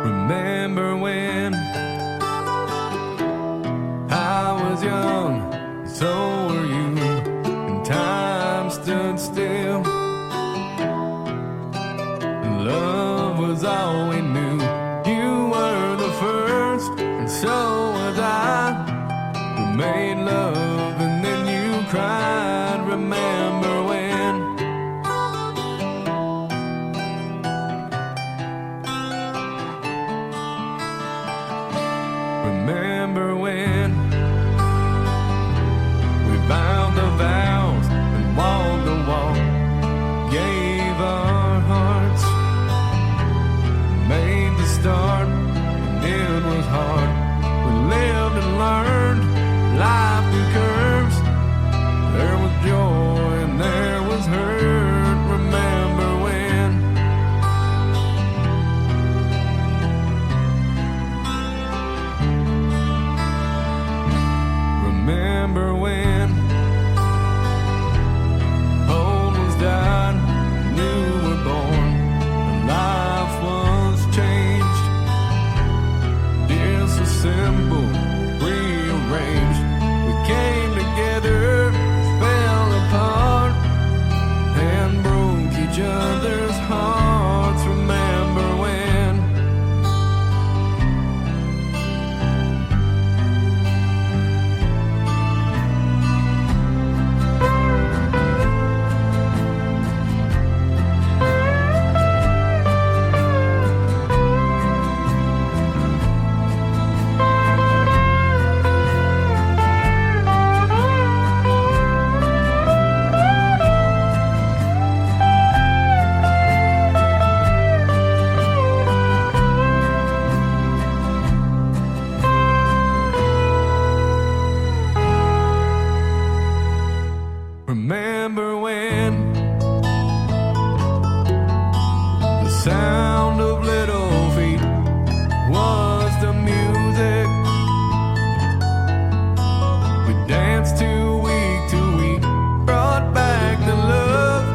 Remember when I was young, so were you, and time stood still. Love was all we knew. You were the first, and so was I. We made love and then you cried. Remember when? Remember when we bound the vows and walked the walk, gave our hearts, made the start, and it was hard. We lived and learned life through curves. There was joy and there was hurt. Remember when? Remember when old ones died, new were born, and life was changed, disassembled, rearranged. We came together, fell apart, and broke each other's hearts. Remember when? Remember when the sound of little feet was the music we danced to week, brought back the love,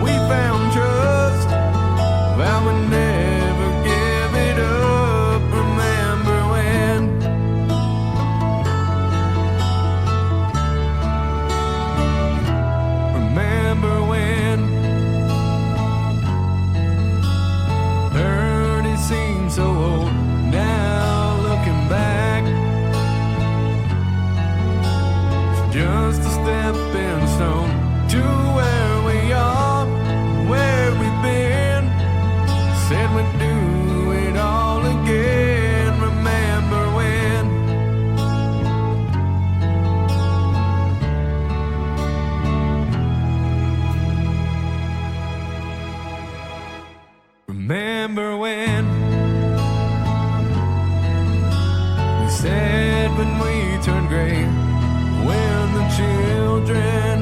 we found trust, vowed we'd never give it up. Remember when? Remember when 30 seems so old now, looking back, it's just a stepping stone to where we are, where we've been. Said we'd do it all again. Remember when? Remember when we said when we turned gray, when the children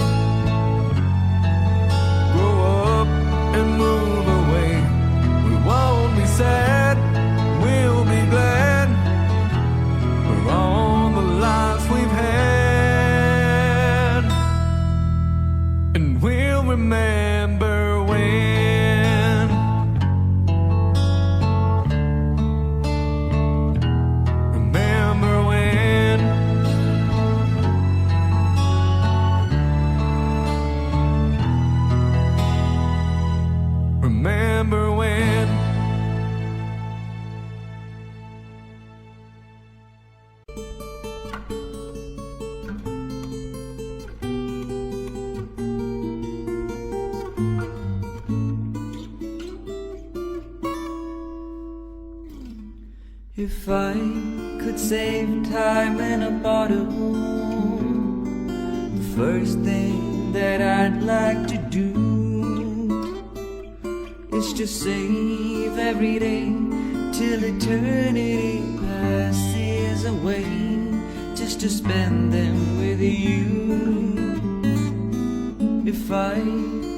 grow up and move away, we won't be sad, we'll be glad for all the lives we've had, and we'll remember when. Remember when? Remember when? If I could save time in a bottle, the first thing that I'd like to do is to save every day till eternity passes away, just to spend them with you. If I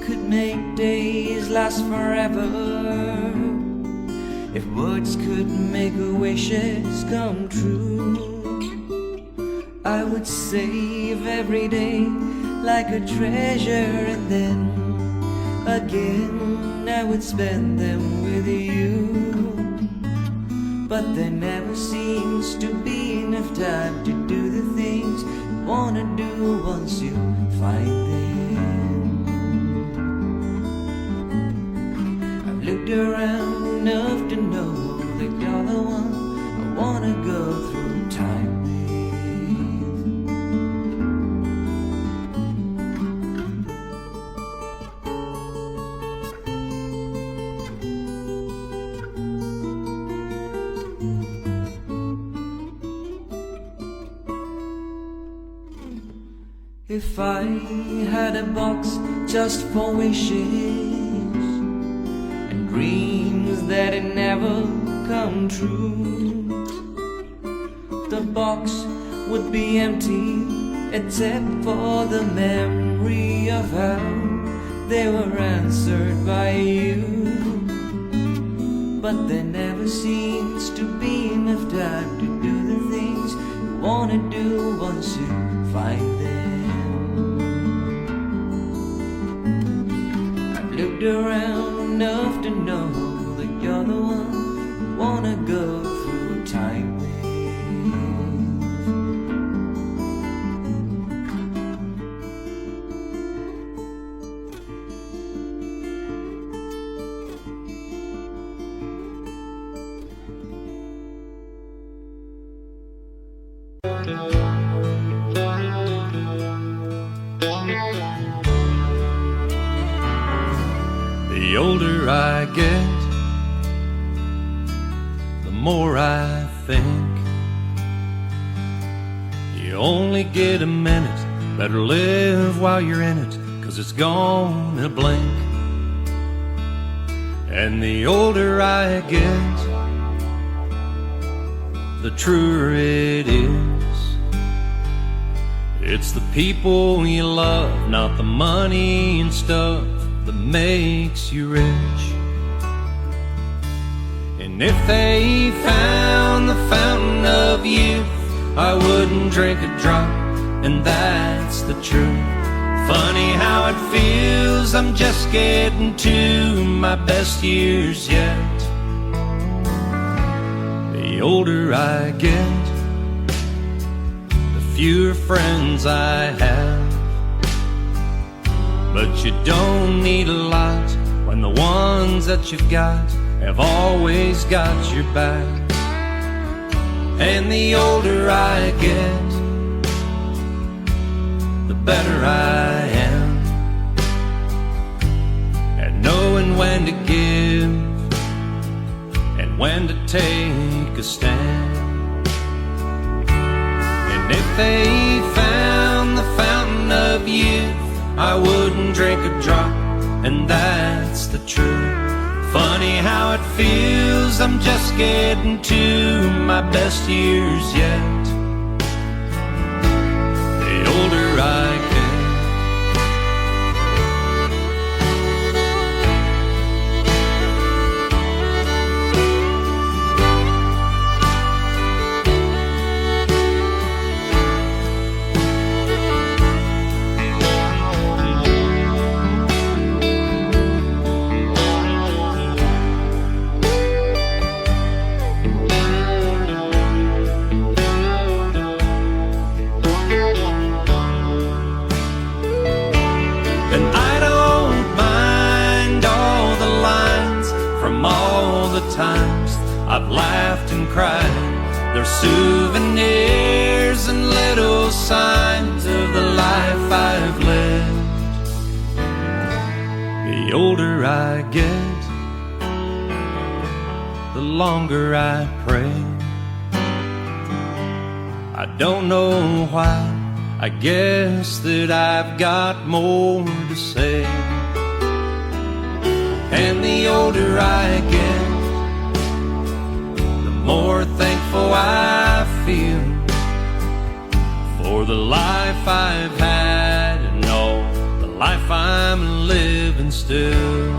could make days last forever, if words could make wishes come true, I would save every day like a treasure, and then again I would spend them with you. but there never seems to be enough time to do the things you wanna do once you find them. I've looked around enough to know that you're the one I wanna go through time with. If I had a box just for wishes and dreams that had never come true, the box would be empty except for the memory of how they were answered by you. But there never seems to be enough time to do the things you wanna do once you find them. Looked around enough to know that you're the one I wanna go through time with. The older I get, the more I think you only get a minute, better live while you're in it, 'cause it's gone in a blink. And the older I get, the truer it is. It's the people you love, not the money and stuff that makes you rich. And if they found the fountain of youth, I wouldn't drink a drop, and that's the truth. Funny how it feels, I'm just getting to my best years yet. The older I get, the fewer friends I have. But you don't need a lot when the ones that you've got have always got your back. And the older I get, the better I am at knowing when to give and when to take a stand. And if they found the fountain of youth, I wouldn't drink a drop, and that's the truth. Funny how it feels, I'm just getting to my best years yet. The older I get. Times I've laughed and cried, they're souvenirs and little signs of the life I've lived. The older I get, the longer I pray. I don't know why, I guess that I've got more to say. And the older I get, more thankful I feel for the life I've had and all the life I'm living still.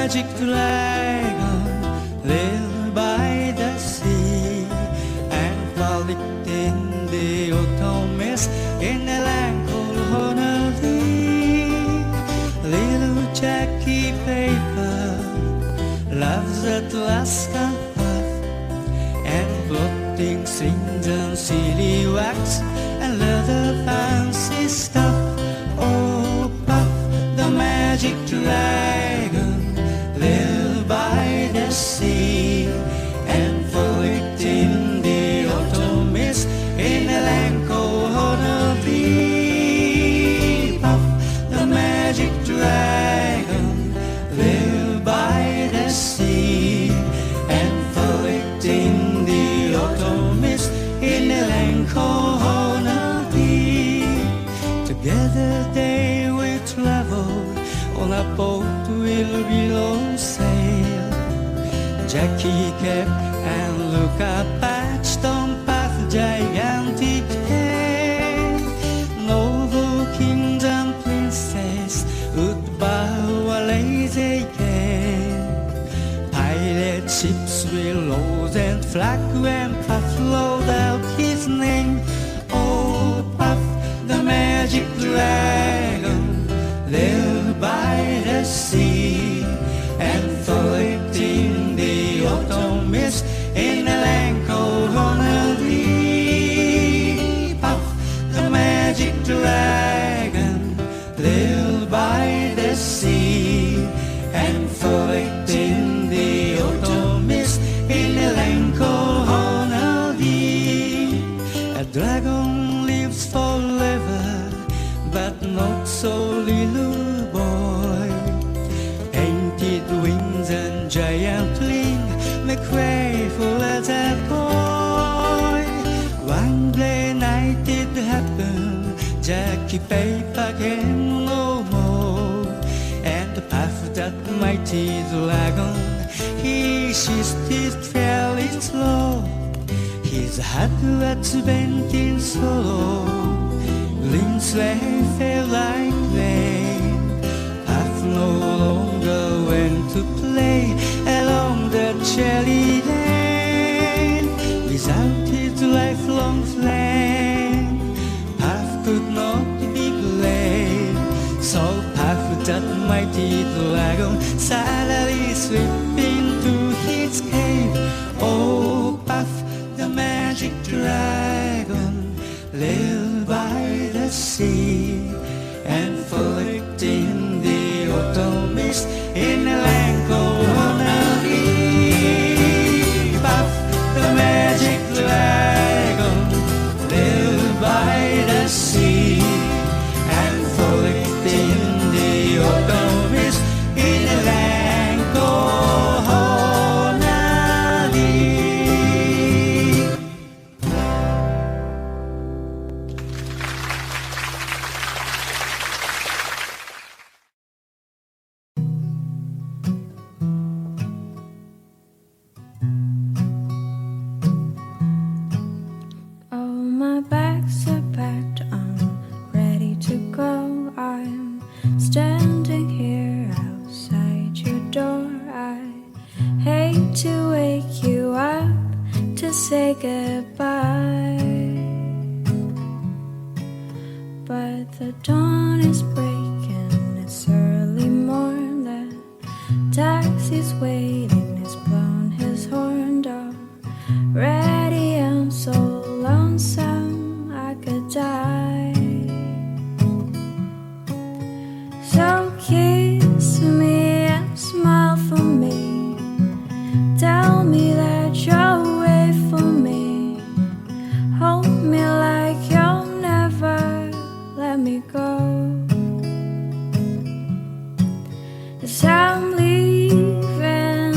magic dragon live by the sea and frolicked in the autumn mist in a land called Honolulu. Little Jackie Paper loves Alaska puff and floating strings and silly wax and leather fancy stuff. Oh, Puff, the magic dragon, live by the sea and frolicked in the autumn mist in a land called Honolulu. Puff, the magic dragon, live by the sea and frolicked in the autumn mist in a land called Honolulu. Together they will travel on a boat will below sail. Jackie kept and look up at Stone Path, gigantic head. Noble kings and princes would bow a lazy gale. Pirate ships will load and flag when Puff load out his name. Oh, Puff, the magic dragon, live by the sea and frolicked in the autumn mist in a land called Honolulu. Puff, the magic dragon, live by the sea and frolicked in the autumn mist in a land called Honolulu. A dragon lives forever, but not so little boy. Painted wings and giant ring make way for a boy. One day night it happened, Jackie Paper came no more, and Puff, that mighty dragon, he shifted fairly slow. His heart was bent in sorrow, green sleigh fell like rain. Puff no longer went to play along the cherry lane. Without his lifelong flame, Puff could not be glad. So Puff, that mighty dragon, sadly slipped into his cave. Oh, Puff, the magic dragon, live by the sea and frolicked in the autumn mist in a land called Honolulu. Puff, the magic dragon, live by the sea and frolicked in the autumn mist in a land called Honolulu. Oh, my bags are packed, I'm ready to go. I'm standing here outside your door. I hate to wake you up to say goodbye, but the dawn is breaking, it's early morn. The taxi's waiting, he's blown his horn already. I'm so lonesome I could die. So kiss me and smile for me, tell me that you'll wait for me, hold me like you'll never let me go. 'Cause I'm leaving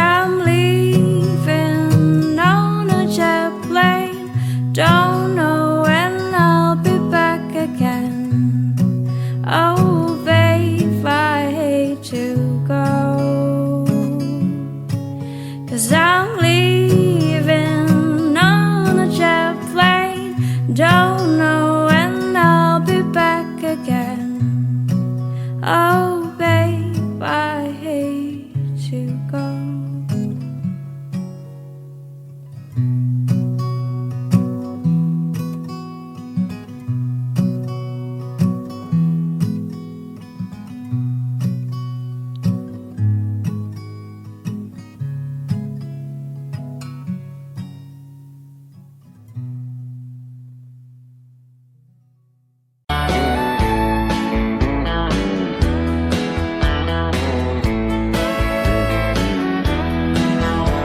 I'm leaving on a jet plane. Don't know when I'll be back again. Oh, babe, I hate to go, 'cause I'm leaving on a jet plane. Don't know when I'll be back again. Oh, babe, I hate to go.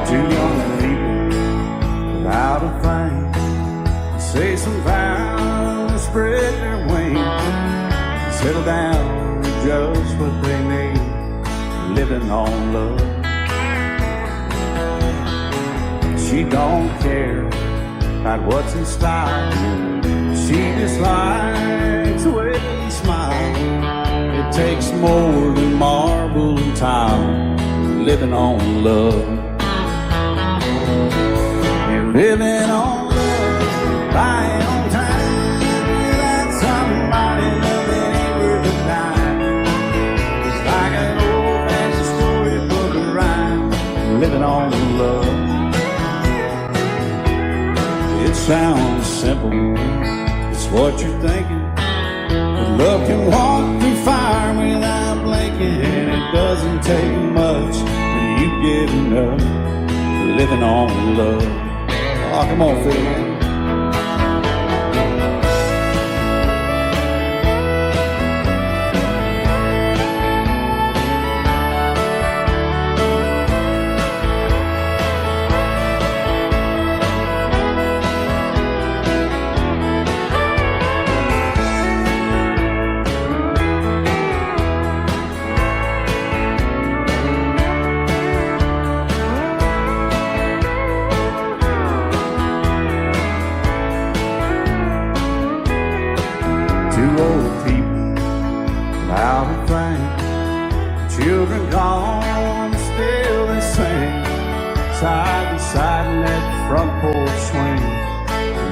Two young people without a thing say some vows, spread their wings, settle down with just what they need, living on love. She don't care about what's in style, she just likes the way he smiles. It takes more than marble and tile, living on love. Living on love, buying on time, without somebody loving ain't worth a dime. It's like an old-fashioned storybook of rhyme, living on love. It sounds simple, it's what you're thinking, but love can walk through fire without blinking, and it doesn't take much when you get enough, living on love. Oh, come on, Phil. Two old people without a thing, children gone, still they sing, side by side in that front porch swing,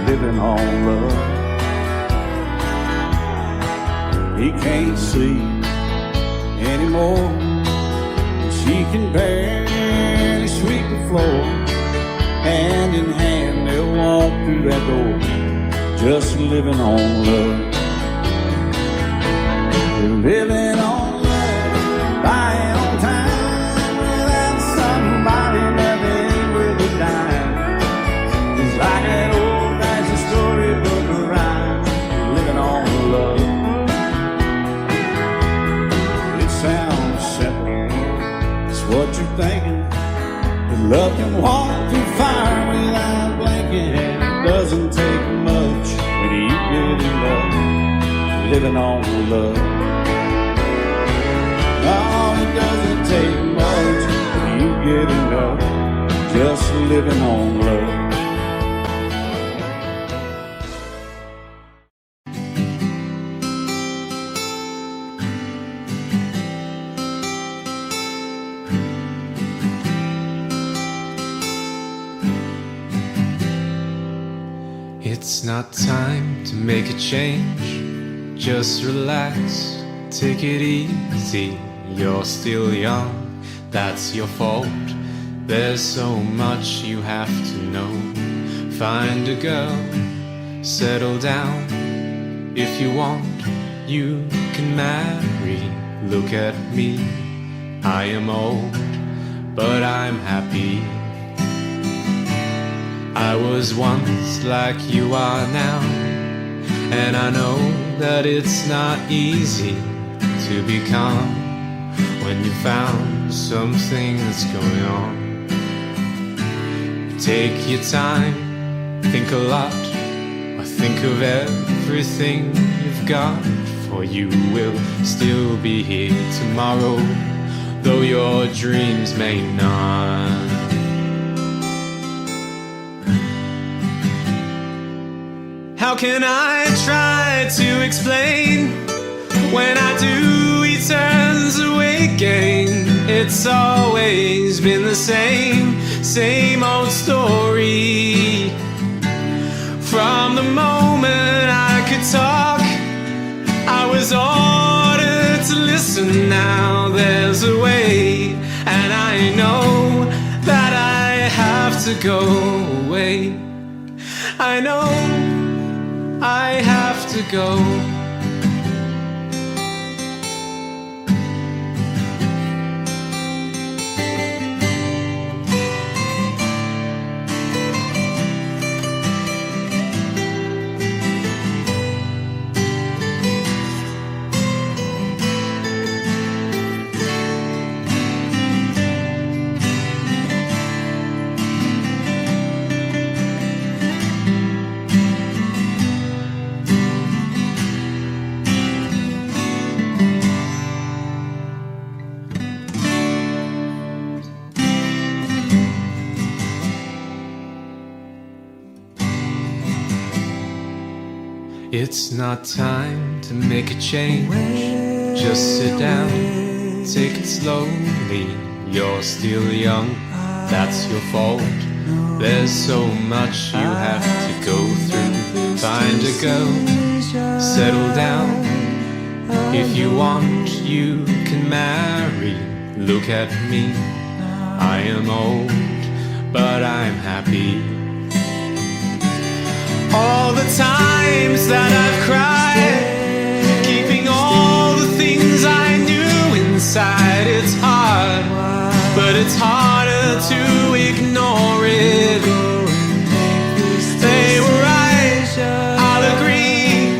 living on love. He can't see anymore, she can barely sweep the floor. Hand in hand they'll walk through that door, just living on love. Living on love, buying on time, without somebody loving ain't worth a dime. It's like an old-fashioned storybook of rhyme, living on love. It sounds simple, it's what you're thinking, but love can walk through fire without blinking, and it doesn't take much when you get in love, living on love. No, it doesn't take much when you get enough, just living on love. It's not time to make a change, just relax, take it easy. You're still young, that's your fault. There's so much you have to know. Find a girl, settle down. If you want, you can marry. Look at me, I am old, but I'm happy. I was once like you are now, and I know that it's not easy to be calm when you found something that's going on. Take your time, think a lot, or think of everything you've got, for you will still be here tomorrow. though your dreams may not. How can I try to explain? When I do, he turns away again. It's always been the same old story. From the moment I could talk, I was ordered to listen. Now there's a way, and I know that I have to go away. I know I have to go. It's not time to make a change. Just sit down, take it slowly. You're still young, that's your fault. There's so much you have to go through. Find a girl, settle down. If you want, you can marry. Look at me, I am old, but I'm happy. All the times that I've cried, keeping all the things I knew inside. It's hard, but it's harder to ignore it. They were right, I'll agree,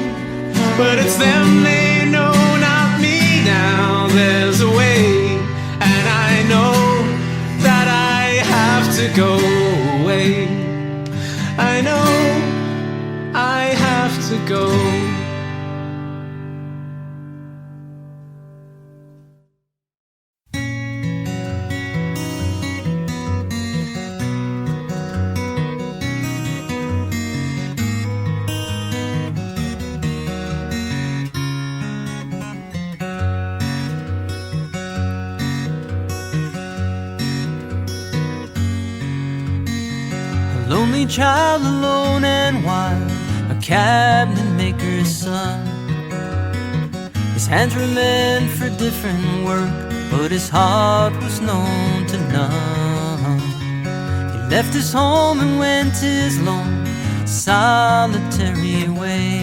but it's them they know, not me. Now there's a way, and I know that I have to go away. I know I have to go. A lonely child, alone and wild, a cabinet maker's son. His hands were meant for different work, but his heart was known to none. He left his home and went his lone, solitary way,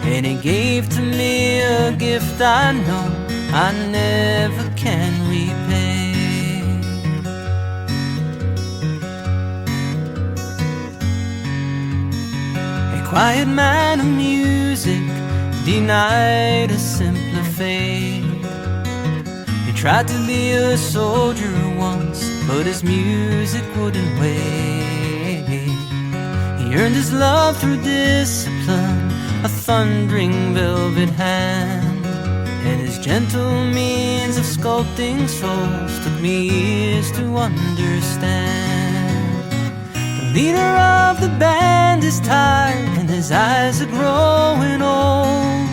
and he gave to me a gift I know I never can repay. Quiet man of music, denied a simpler fate. He tried to be a soldier once, but his music wouldn't wait. He earned his love through discipline, a thundering velvet hand, and his gentle means of sculpting souls took me years to understand. The leader of the band is tired and his eyes are growing old,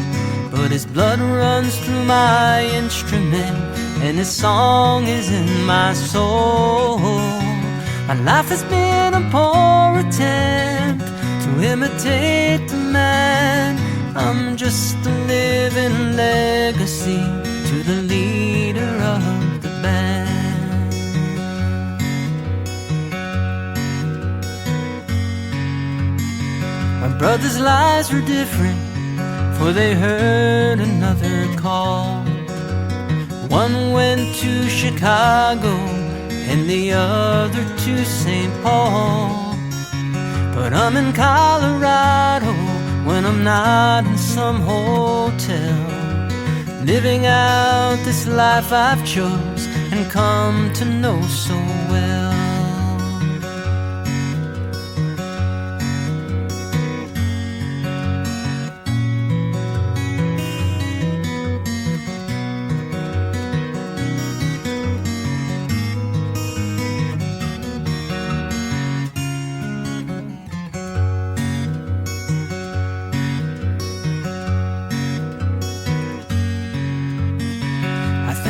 but his blood runs through my instrument and his song is in my soul. My life has been a poor attempt to imitate the man. I'm just a living legacy to the leader of the band. My brother's lives were different, for they heard another call. One went to Chicago and the other to St. Paul. But I'm in Colorado when I'm not in some hotel, living out this life I've chose and come to know so well.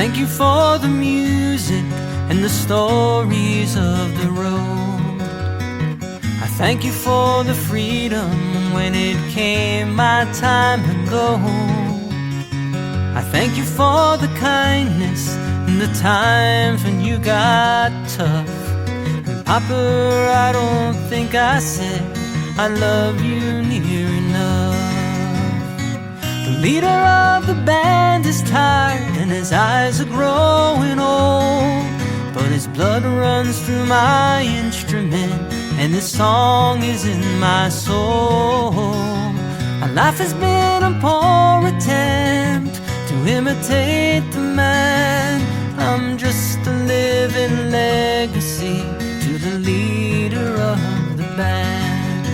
thank you for the music and the stories of the road. I thank you for the freedom when it came my time to go. I thank you for the kindness and the times when you got tough. And Papa, I don't think I said I love you near enough. The leader of the band is tired and his eyes are growing old, but his blood runs through my instrument and this song is in my soul. My life has been a poor attempt to imitate the man. I'm just a living legacy to the leader of the band.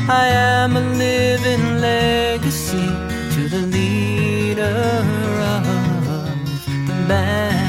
I am a living legacy to the leader of the band.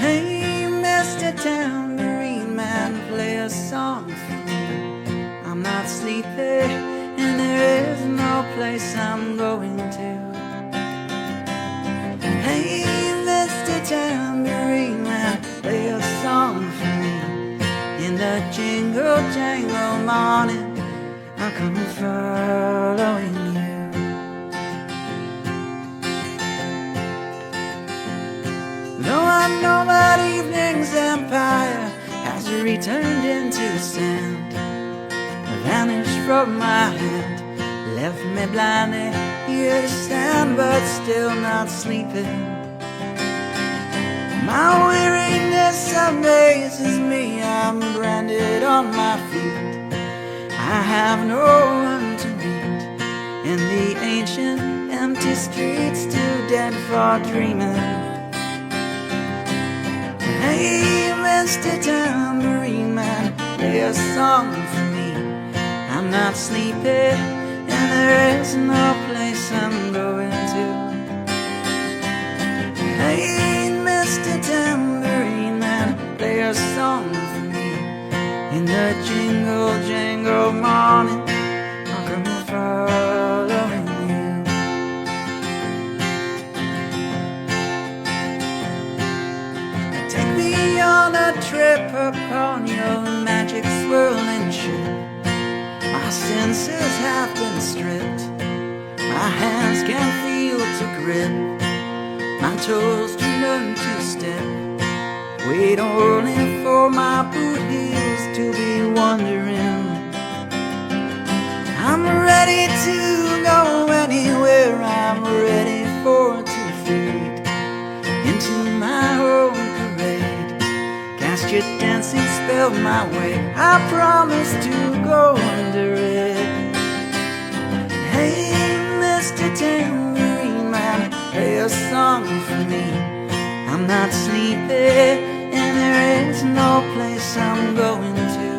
Hey, Mr. Tambourine Man, play a song for me. I'm not sleepy, and there is no place I'm going to. Hey, Mr. Tambourine Man, play a song for me. In the jingle jangle morning, I'll come following you. Though I know that evening's empire has returned into sand, vanished from my hand, left me blindly here to stand, but still not sleeping. My weariness amazes me, I'm branded on my feet. I have no one to meet in the ancient empty streets, too dead for dreaming. Hey, Mr. Tambourine Man, play a song for me. I'm not sleepy, and there is no place I'm going to. Hey, Mr. Tambourine Man, play a song for me. In the jingle jangle morning, I'll come following you. Take me on a trip upon your magic swirling ship. My senses have been stripped, my hands can't feel to grip, my toes to learn to step. Wait only for my boot heels to be wandering. I'm ready to go anywhere, I'm ready for to fade into my own parade. Cast your dancing spell my way, I promise to go under it. Hey, Mr. Tambourine Man, play a song for me. I'm not sleepy, and there is no place I'm going to.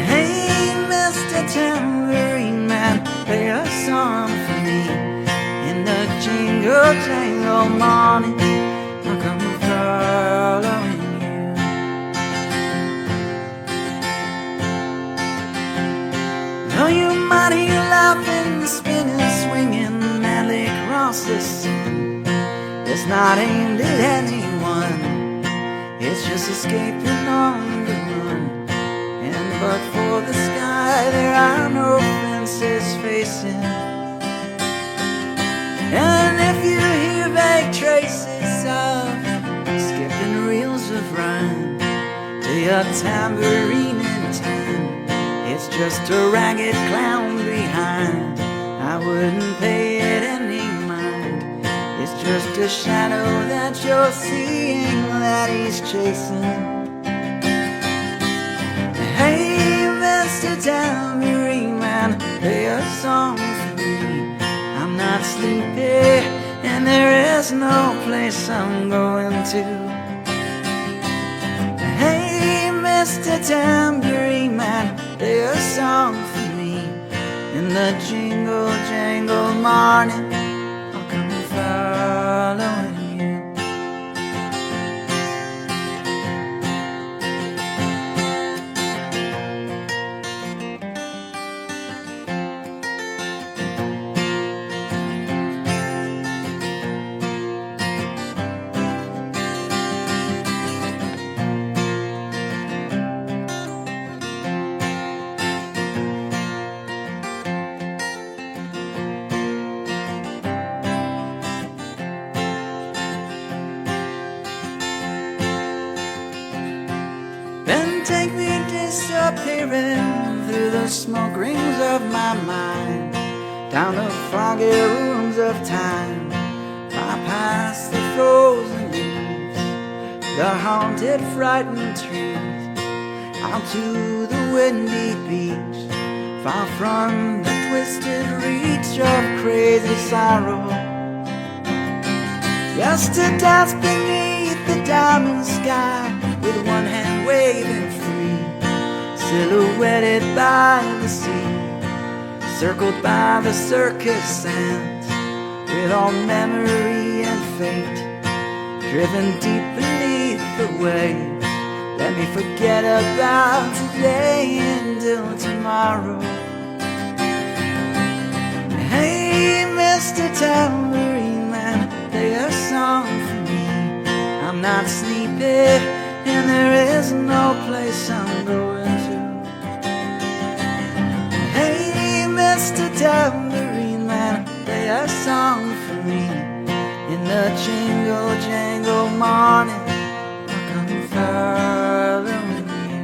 Hey, Mr. Tambourine Man, play a song for me. In the jingle jangle morning, I'll come following you. Though you might hear laughing, spinning, swinging madly across the sun, it's not aimed at anyone, it's just escaping on the run. And but for the sky, there are no fences facing. And if you hear vague traces of skipping reels of rhyme to your tambourine in time, it's just a ragged clown behind. I wouldn't pay it any mind. It's just a shadow that you're seeing that he's chasing. Hey, Mr. Tambourine Man, play a song for me. I'm not sleepy, is no place I'm going to. Hey, Mr. Tambourine Man, play a song for me. In the jingle jangle morning, I'll come following you. Take me disappearing through the smoke rings of my mind, down the foggy rooms of time, far past the frozen leaves, the haunted, frightened trees, out to the windy beach, far from the twisted reach of crazy sorrow. Just to dance beneath the diamond sky, with one hand waving free, silhouetted by the sea, circled by the circus sands, with all memory and fate driven deep beneath the waves. Let me forget about today until tomorrow. Hey, Mr. Tambourine Man, play a song for me. I'm not sleepy, and there is no place I'm going to. Hey, Mr. Tambourine Man, play a song for me. In the jingle jangle morning, I'll come following you.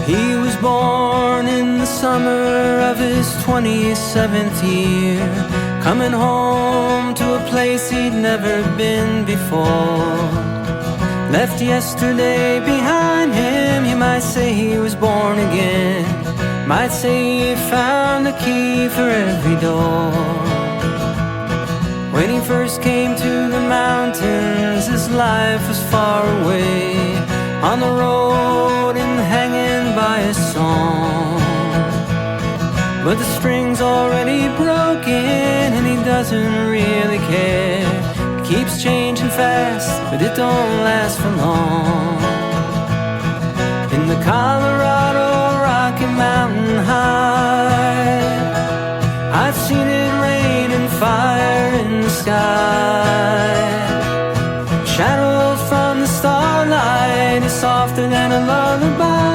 He was born in the summer of his 27th year, coming home to a place he'd never been before. Left yesterday behind him, you might say he was born again, might say he found a key for every door. When he first came to the mountains, his life was far away, on the road and hanging by a song. But the string's already broken and he doesn't really care. It keeps changing fast, but it don't last for long. In the Colorado Rocky Mountain High, I've seen it rain and fire in the sky. Shadows from the starlight is softer than a lullaby.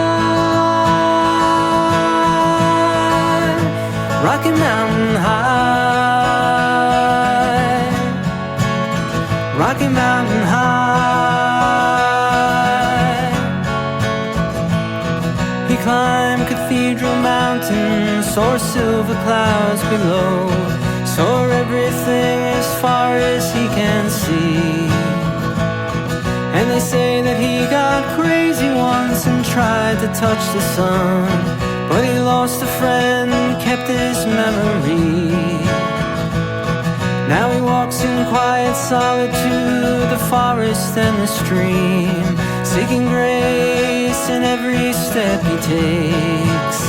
Rocky Mountain High, Rocky Mountain High. He climbed Cathedral Mountain, saw silver clouds below, saw everything as far as he can see. And they say that he got crazy once and tried to touch the sun, but he lost a friend, kept his memory. Now he walks in quiet solitude, the forest and the stream, seeking grace in every step he takes.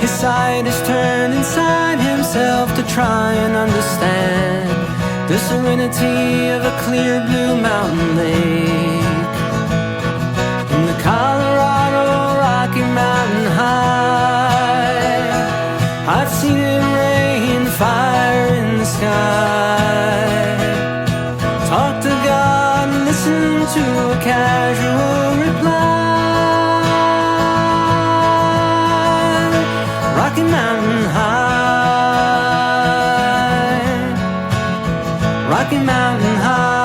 His sight is turned inside himself to try and understand the serenity of a clear blue mountain lake. In the Colorado Rocky Mountain High, I've seen it rain fire in the sky. Talk to God and listen to a casual reply. Rocky Mountain High, Rocky Mountain High.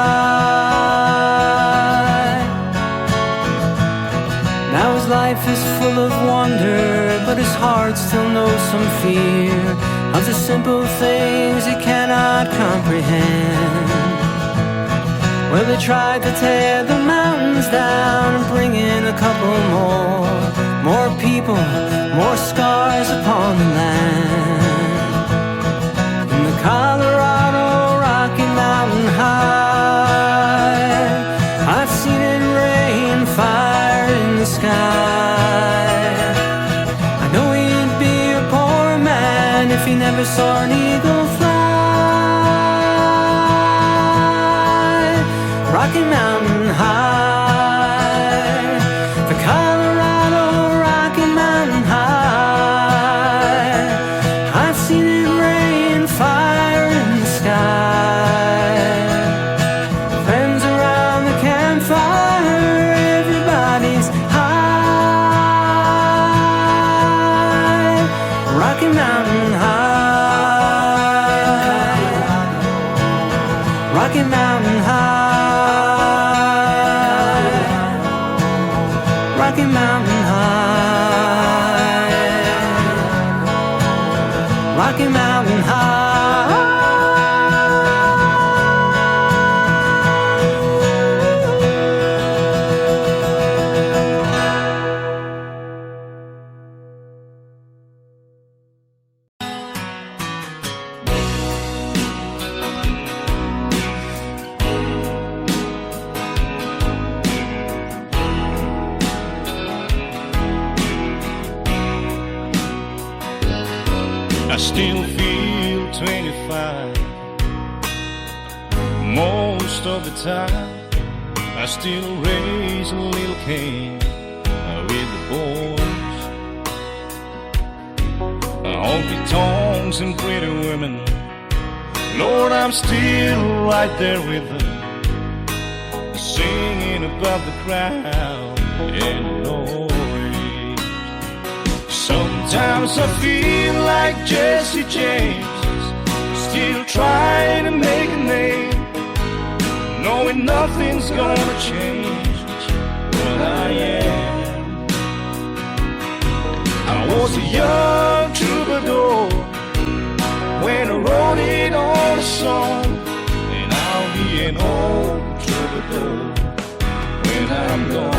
Now his life is full of wonder, but his heart still knows some fear. of the simple things you cannot comprehend. Well, they tried to tear the mountains down and bring in a couple more people, more scars upon the land. In the Colorado Rocky Mountain High, I've seen it rain fire in the sky. I know he'd be a poor man if he never saw an eagle fly. Rocky Mountain High, the Colorado Rocky Mountain High, I've seen it rain fire in the sky. Friends around the campfire, everybody's high. Rocky Mountain High, Rocky Mountain High, Rocky Mountain High, Rocky Mountain High. I still feel 25 most of the time. I still raise a little cane with the boys. Honky tonks and pretty women, Lord, I'm still right there with them, singing above the crowd and noise. Sometimes I feel like Jesse James, still trying to make a name, knowing nothing's gonna change what I am. I was a young troubadour when I wrote it on a song, and I'll be an old troubadour when I'm gone.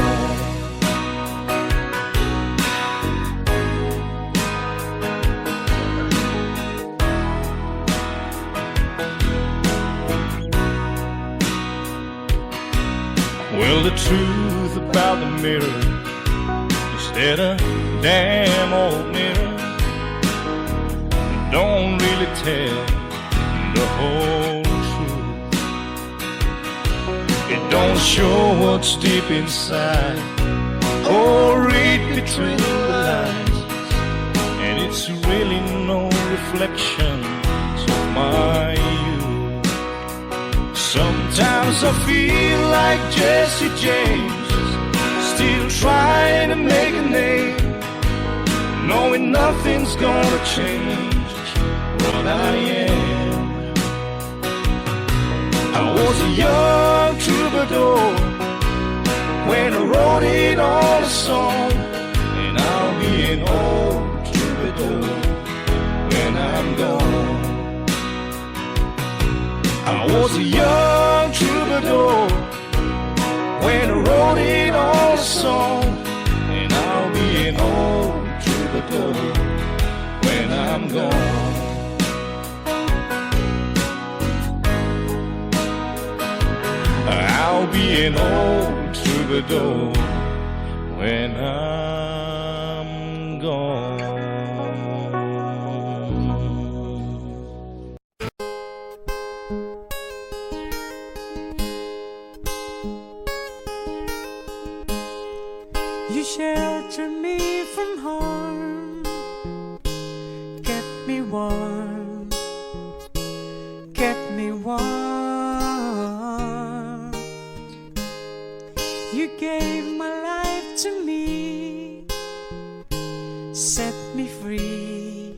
Well, the truth about the mirror is that a damn old mirror don't really tell the whole truth. It don't show what's deep inside or read between the lines, and it's really no reflection of my youth. Sometimes I feel like Jesse James, still trying to make a name, knowing nothing's gonna change what I am. I was a young troubadour when I wrote it on a song, and I'll be an old troubadour when I'm gone. I was a young troubadour when I wrote it on a song, and I'll be an old troubadour when I'm gone. I'll be an old troubadour when I'm gone. You shelter me from harm, kept me warm, kept me warm. You gave my life to me, set me free,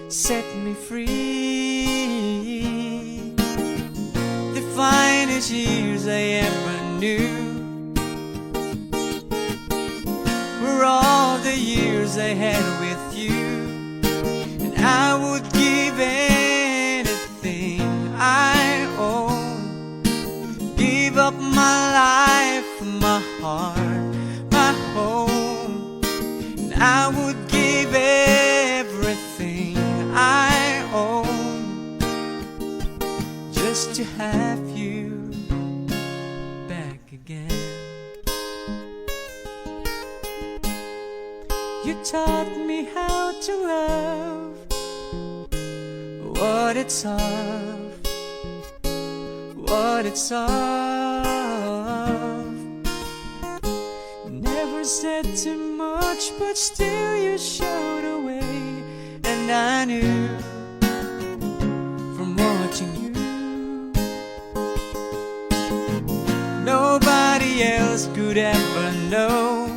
set me free. The finest years I ever knew were all the years I had with you, and I You taught me how to love, what it's of, what it's of. Never said too much, but still you showed a way, and I knew from watching you. Nobody else could ever know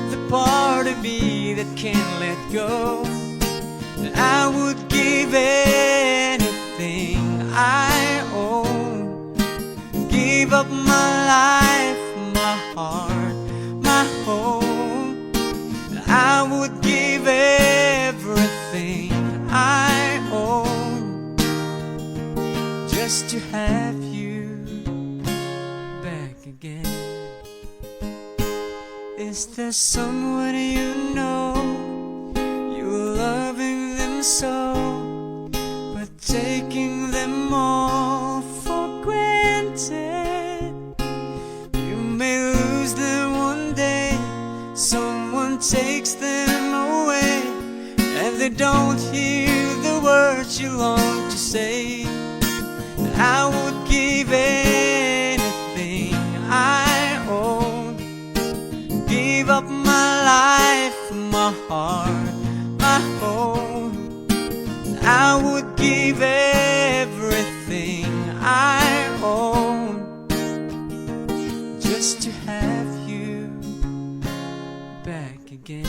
the part of me that can't let go. And I would give anything I own, give up my life, my heart, my home. And I would give everything I own just to have you back again. Is there someone you know, you're loving them so, but taking them all for granted? You may lose them one day, someone takes them away, and they don't hear the words you long to say. I would give anything I own, give up my life, my heart, my home. I would give everything I own just to have you back again,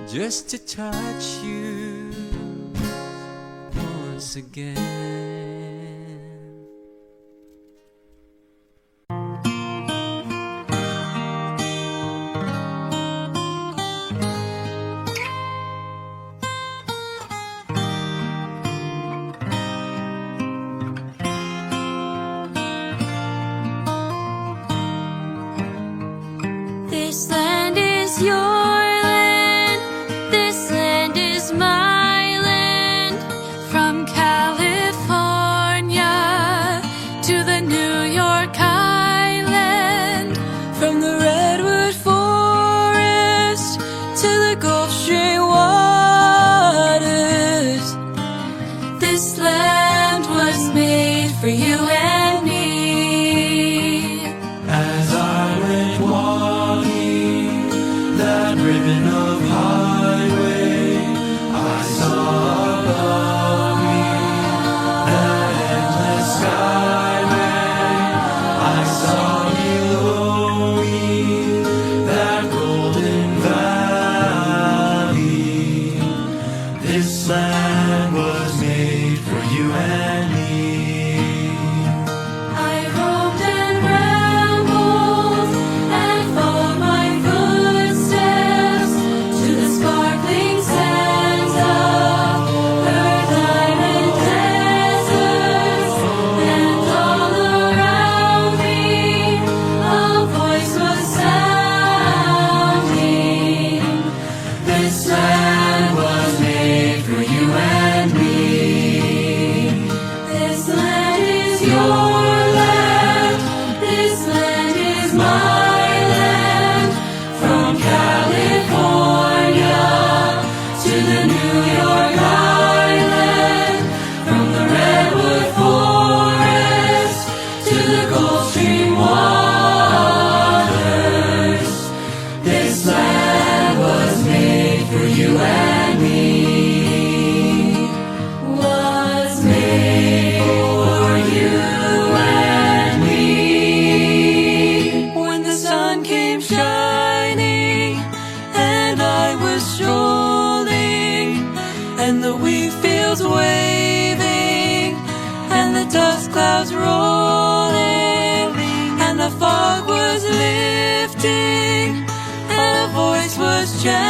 just to touch you once again. This land is your land, this land is my land. From California to the New York Island, from the redwood forest to the Gulf Stream waters. This land was made for you and me. As I went walking that ribbon of highway, I saw above me that endless skyway. I saw below me that golden valley. This land was made for you and me. I roamed and rambled and followed my footsteps to the sparkling sands of her diamond deserts, and all around me a voice was sounding. This land was made for you and me. This land is your land, this land is my land. From California to the New York Island, from the redwood forest to the Gulf Stream waters. This land was made for you and me. Was made for you and me. When the sun came shining and I was strolling, and the wheat fields waving, and the dust clouds rolling, and the fog was lifting, and a voice was chanting.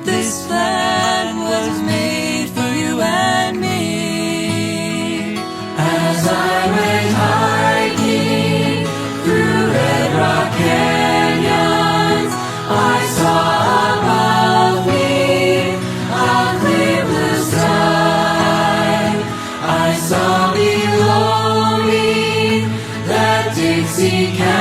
This land was made for you and me. As I went hiking through Red Rock canyons, I saw above me a clear blue sky. I Yes, I'll be lonely, that Dixie County.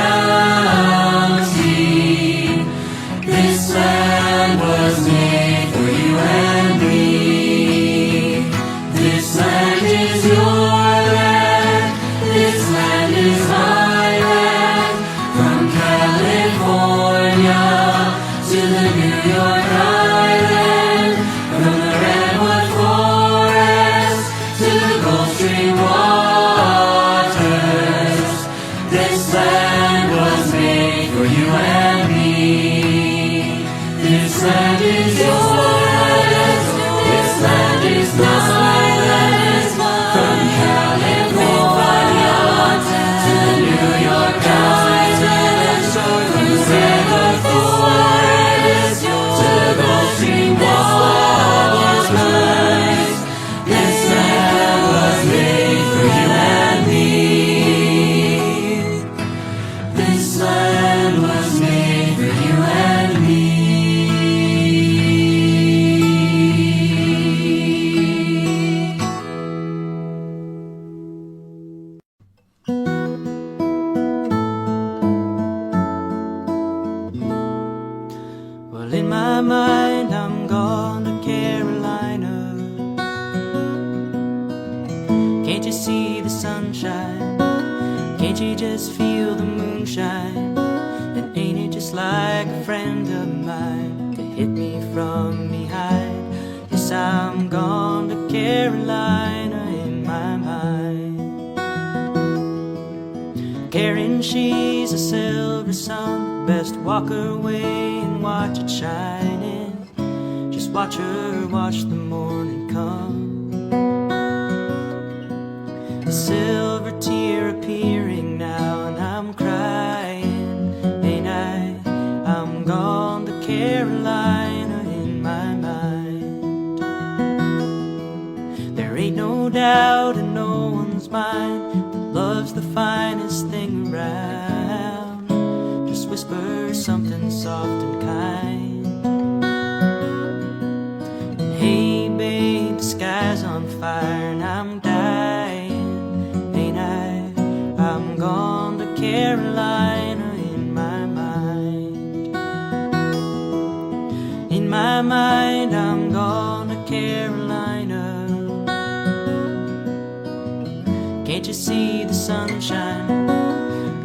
This land was made for you and me. This land is your land, this land is my land. From California to the New York Island, from the redwood forest to the Gulf Stream waters. This land was made for you and me. This land is your land, this land is my land. From California to the New York Island, from the redwood forest to the Gulf Stream waters. This land was made for you and me. This land was made for you and me. Well, in my mind, I'm gone to Carolina. Can't you see the sunshine? Can't you just feel the moonshine? And ain't it just like a friend of mine to hit me from behind? Yes, I'm gone to Carolina in my mind. Karen, she's a silver sun. Best walk her way and watch it shining. Just watch her, watch the morning come. A silver tear appearing now, and I'm crying, ain't I? I'm gone to Carolina in my mind. There ain't no doubt in no one's mind that love's the finest thing around. Just whisper something soft and kind. And hey babe, the sky's on fire and I'm dying, ain't I? I'm gone to Carolina in my mind. In my mind, I'm gone to Carolina. Can't you see the sunshine?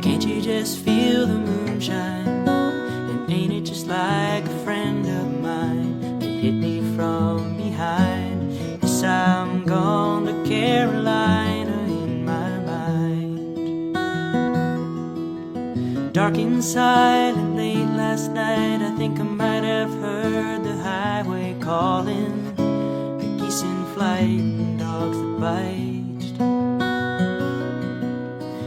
Can't you just feel the moonshine? And ain't it just like a friend of mine that hit me from behind? Yes, I'm gone to Carolina in my mind. Dark inside and late last night, I think I might have heard the highway calling, the geese in flight and dogs that bite.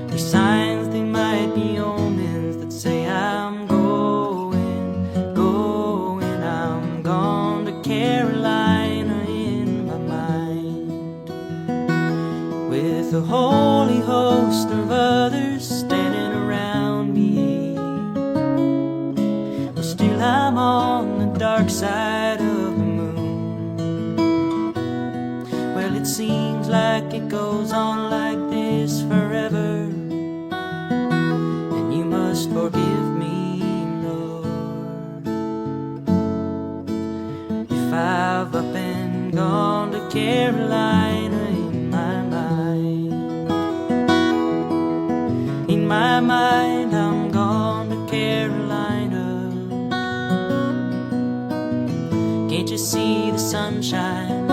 There's signs, they might be omens that say I'm going, going. I'm gone to Carolina in my mind. With a holy host of others standing around me, but still I'm on the dark side of the moon. Well, it seems like it goes on like this forever. Forgive me, Lord, if I've up and gone to Carolina in my mind. In my mind, I'm gone to Carolina. Can't you see the sunshine?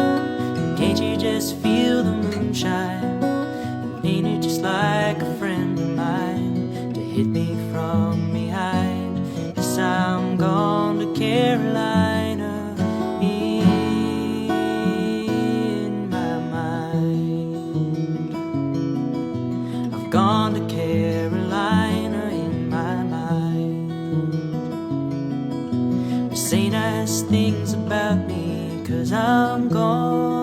Can't you just feel the moonshine? Ain't it just like a friend of mine to hit me from behind? Yes, I'm gone to Carolina in my mind. I've gone to Carolina in my mind. They say nice things about me 'cause I'm gone.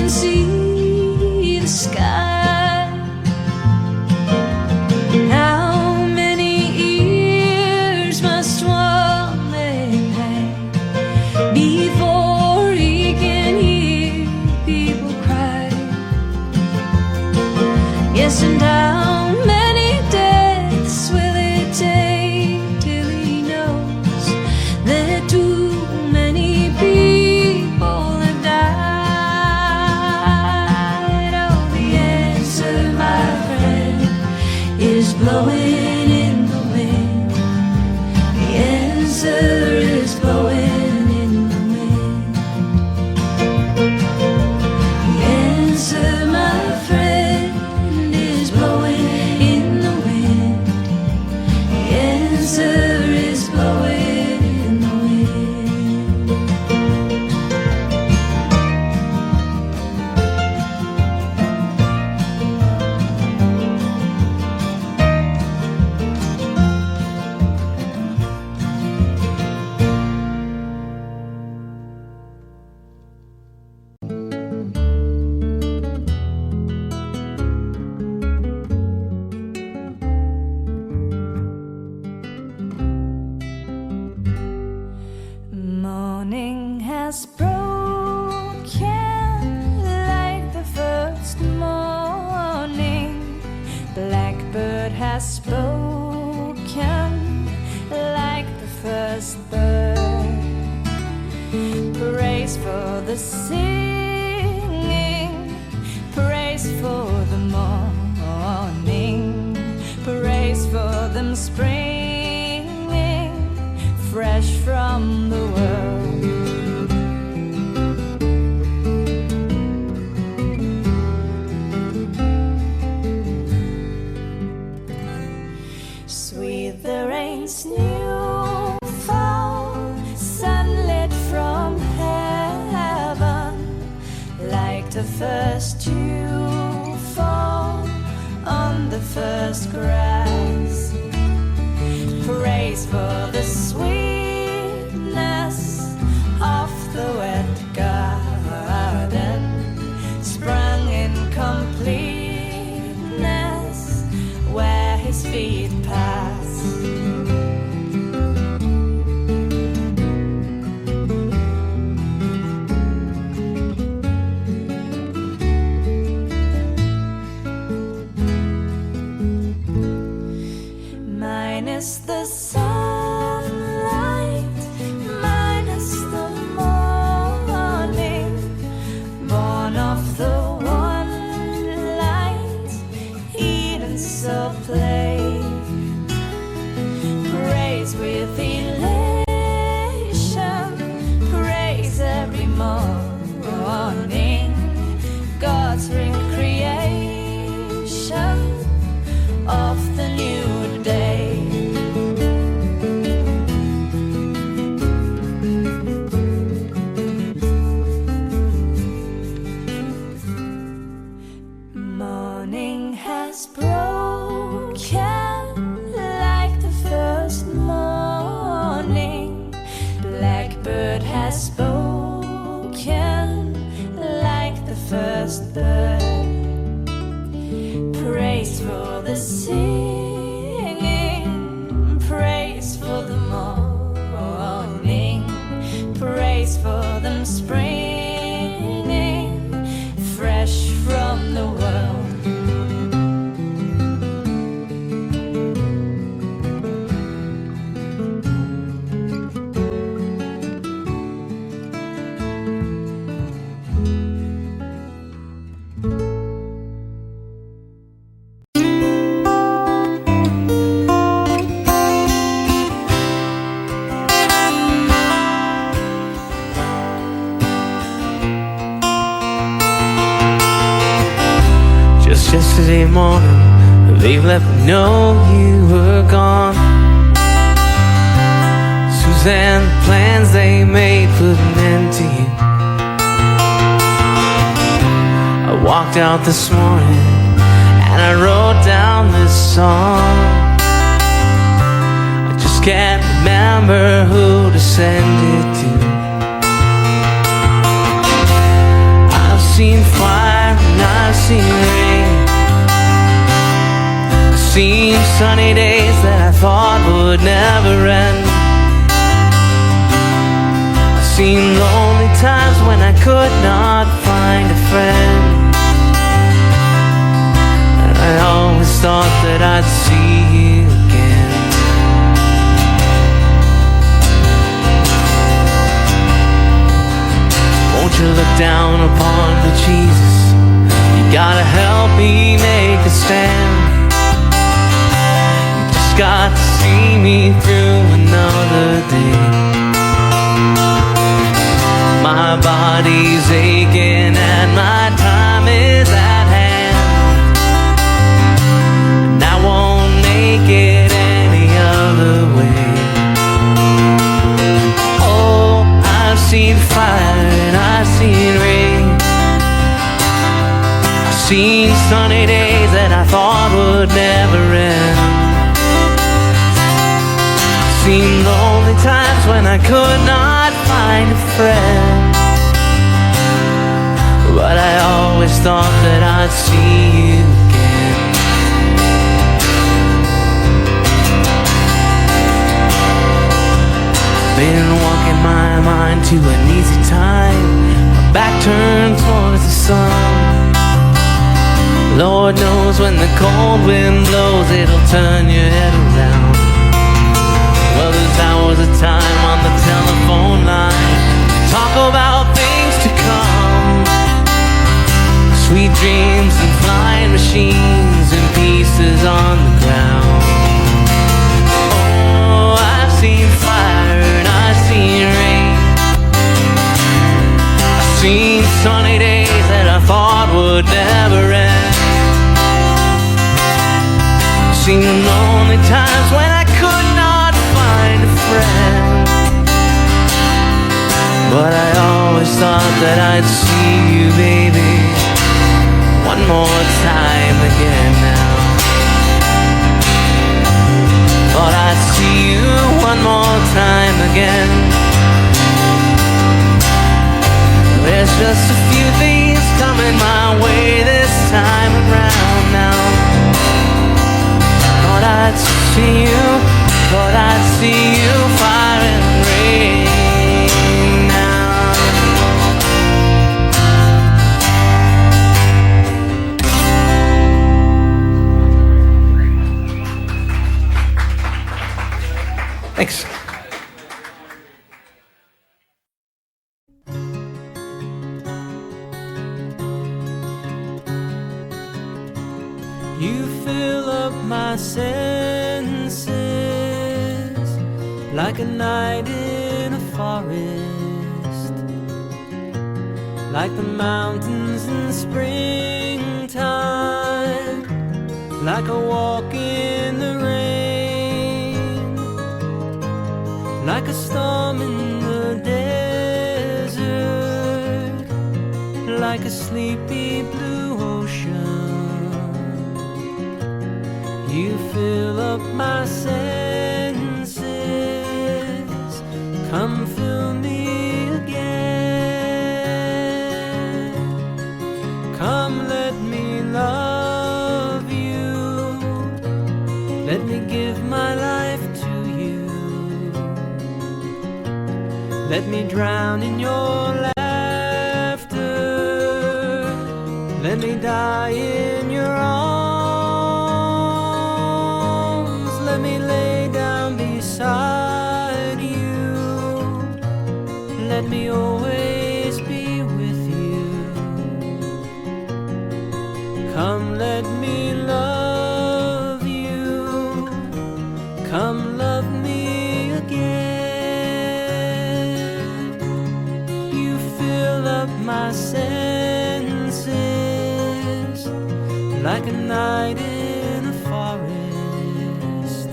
can see the sky. How many years must one make pay before he can hear people cry? Yes, and how many deaths will it take till he knows that too many people have died? Oh, the answer, my friend, is blowing in the wind. The answer is blowing in the wind. The answer, my friend, is blowing in the wind. The answer is blowing in the wind. Morning has broken like the first morning. Blackbird has spoken like the first bird. Praise for the singing, praise for the morning, praise for them springing fresh from the world. Sweet the rain's new fall, sunlit from heaven, like the first dew fall on the first grass. Praise for the sweetness of the wet garden, sprung in completeness where his feet pass. Minus the sunlight, minus the morning, born of the one light, Eden so play. Praise with elation, praise every morning, God's recreation of the new day. Morning has broken like the first morning. Blackbird has spoken like the first bird. Praise for the singing, praise for the morning, praise for them springing fresh from the world. Yesterday morning, they let me know you were gone. Suzanne, the plans they made put an end to you. I walked out this morning and I wrote down this song. I just can't remember who to send it to. I've seen fire and I've seen rain. I've seen sunny days that I thought would never end. I've seen lonely times when I could not find a friend. And I always thought that I'd see you again. Won't you look down upon me, Jesus? You gotta help me make a stand. You just got to see me through another day. My body's aching and my time is at hand, and I won't make it any other way. Oh, I've seen fire and I've seen rain. I've seen sunny days that I thought would never end. I've seen lonely times when I could not find a friend. But I always thought that I'd see you again. Been walking my mind to an easy time, my back turned towards the sun. Lord knows when the cold wind blows, it'll turn your head around. Well, there's hours of time on the telephone line, talk about things to come, sweet dreams and flying machines and pieces on the ground. Oh, I've seen fire and I've seen rain. I've seen sunny days that I thought would never end. I've seen lonely times when I could not find a friend. But I always thought that I'd see you, baby, one more time again now. Thought I'd see you one more time again. There's just a few things coming my way this time around now. Thought I'd see you, thought I'd see you, fire and rain now. Thanks. You fill up my senses like a night in a forest, like the mountains in springtime, like a walk in the rain, like a storm in the desert, like a sleepy blue ocean. You fill up my senses, come fill me again. Come let me love you, let me give my life to you. Let me drown in your laughter, let me die in your arms, let me lay down beside you, let me always be with you. Come let me love you, come love me again. You fill up my senses like a night in a forest,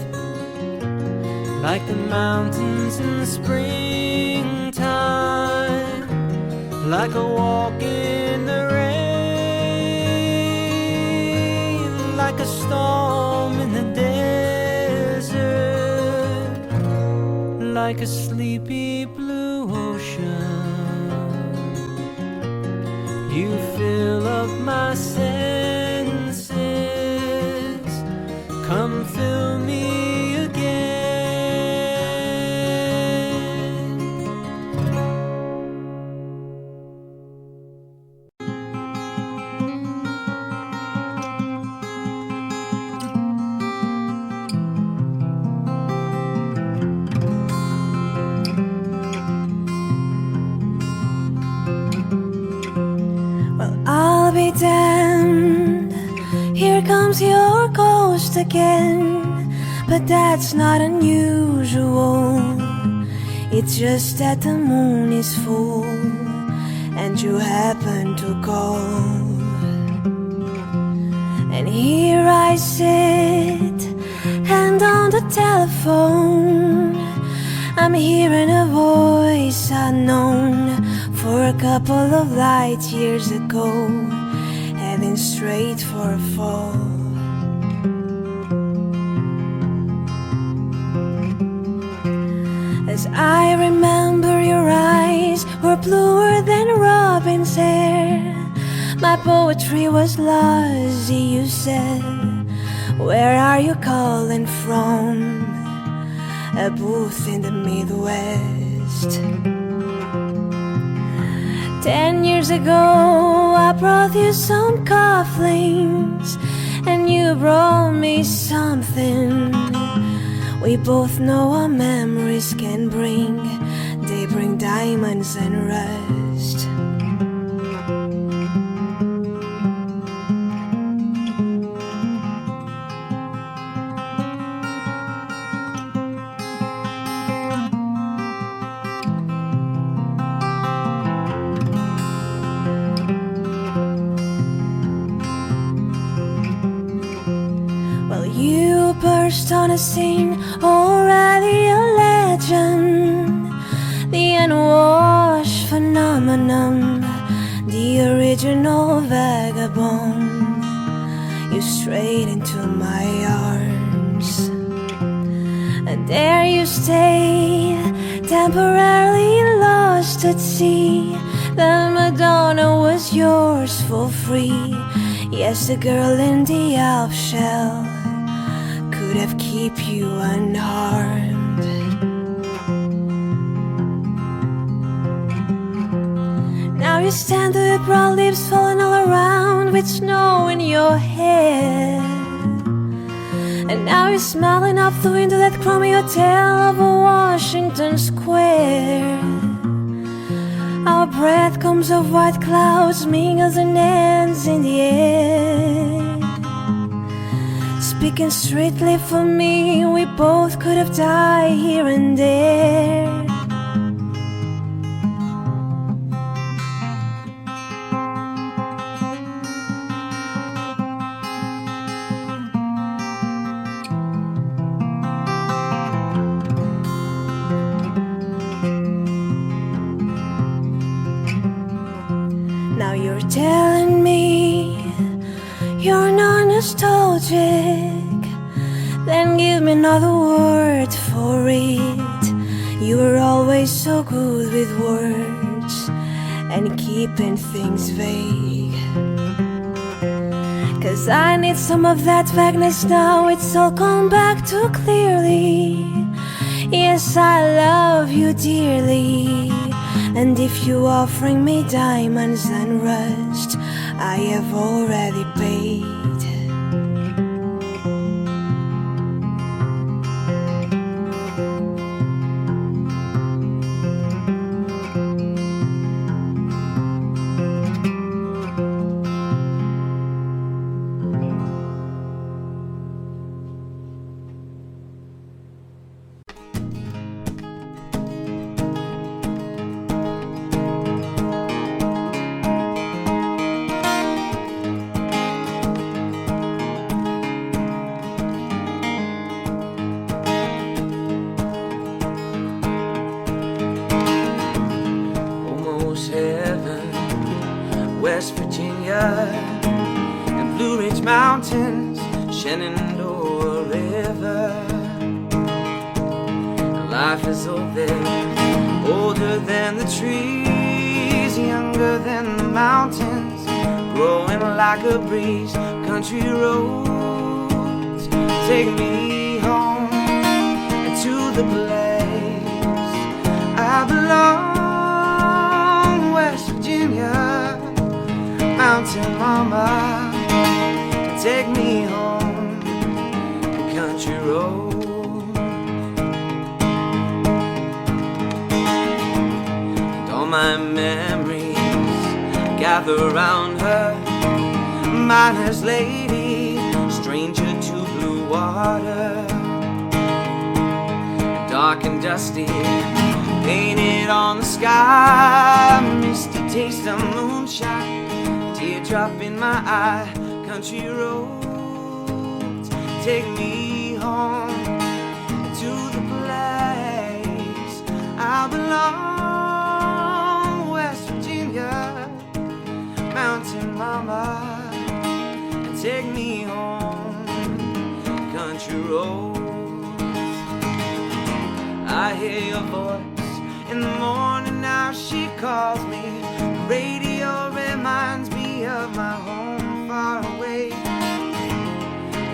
like the mountains in springtime, like a walk in the rain, like a storm in the desert, like a sleepy blue ocean. You fill up my senses. Come fill me again. I'll be damned, here comes your ghost again. But that's not unusual, it's just that the moon is full and you happen to call. And here I sit, hand on the telephone. I'm hearing a voice unknown for a couple of light years ago, heading straight for a fall. As I remember, your eyes were bluer than robin's hair. My poetry was lousy, you said. Where are you calling from? A booth in the Midwest. 10 years ago I brought you some cufflinks, and you brought me something. We both know what memories can bring. They bring diamonds and rust. You burst on a scene, already a legend. The unwashed phenomenon, the original vagabond. You strayed into my arms, and there you stay, temporarily lost at sea. The Madonna was yours for free. Yes, the girl in the Alp shell could have kept you unharmed. Now you stand with brown leaves falling all around, with snow in your hair. And now you're smiling up the window, that crummy hotel of Washington Square. Our breath comes of white clouds, mingles and ends in the air. Speaking strictly for me, we both could have died here and there. Now you're telling me you're not nostalgic. Then give me another word for it. You were always so good with words and keeping things vague. 'Cause I need some of that vagueness now, it's all come back too clearly. Yes, I love you dearly, and if you're offering me diamonds and rust, I have already paid. West Virginia and Blue Ridge Mountains, Shenandoah River. Life is old there, older than the trees, younger than the mountains, like a breeze. Country roads take me home to the place I belong. West Virginia, mountain mama, take me home, country road. And all my memories gather around her, miner's lady, stranger to blue water, dark and dusty, painted on the sky, misty taste of moonshine, teardrop in my eye. Country roads take me home to the place I belong. West Virginia, mountain mama, take me home, country roads. I hear your voice in the morning, now she calls me. The radio reminds me of my home far away,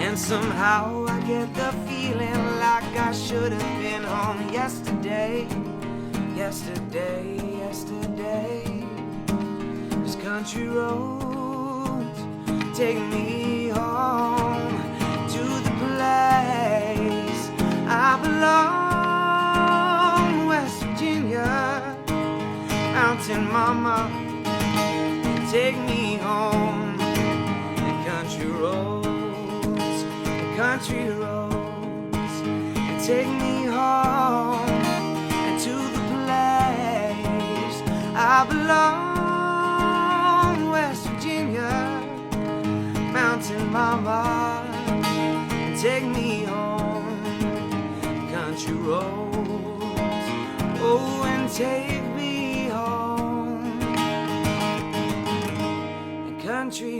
and somehow I get the feeling like I should have been home yesterday. Yesterday, yesterday. 'Cause country roads take me home to the place I belong. West Virginia, mountain mama, take me home. Country roads, country roads, take me home to the place I belong. West Virginia, mountain mama, take me home, country roads, oh, and take me home, country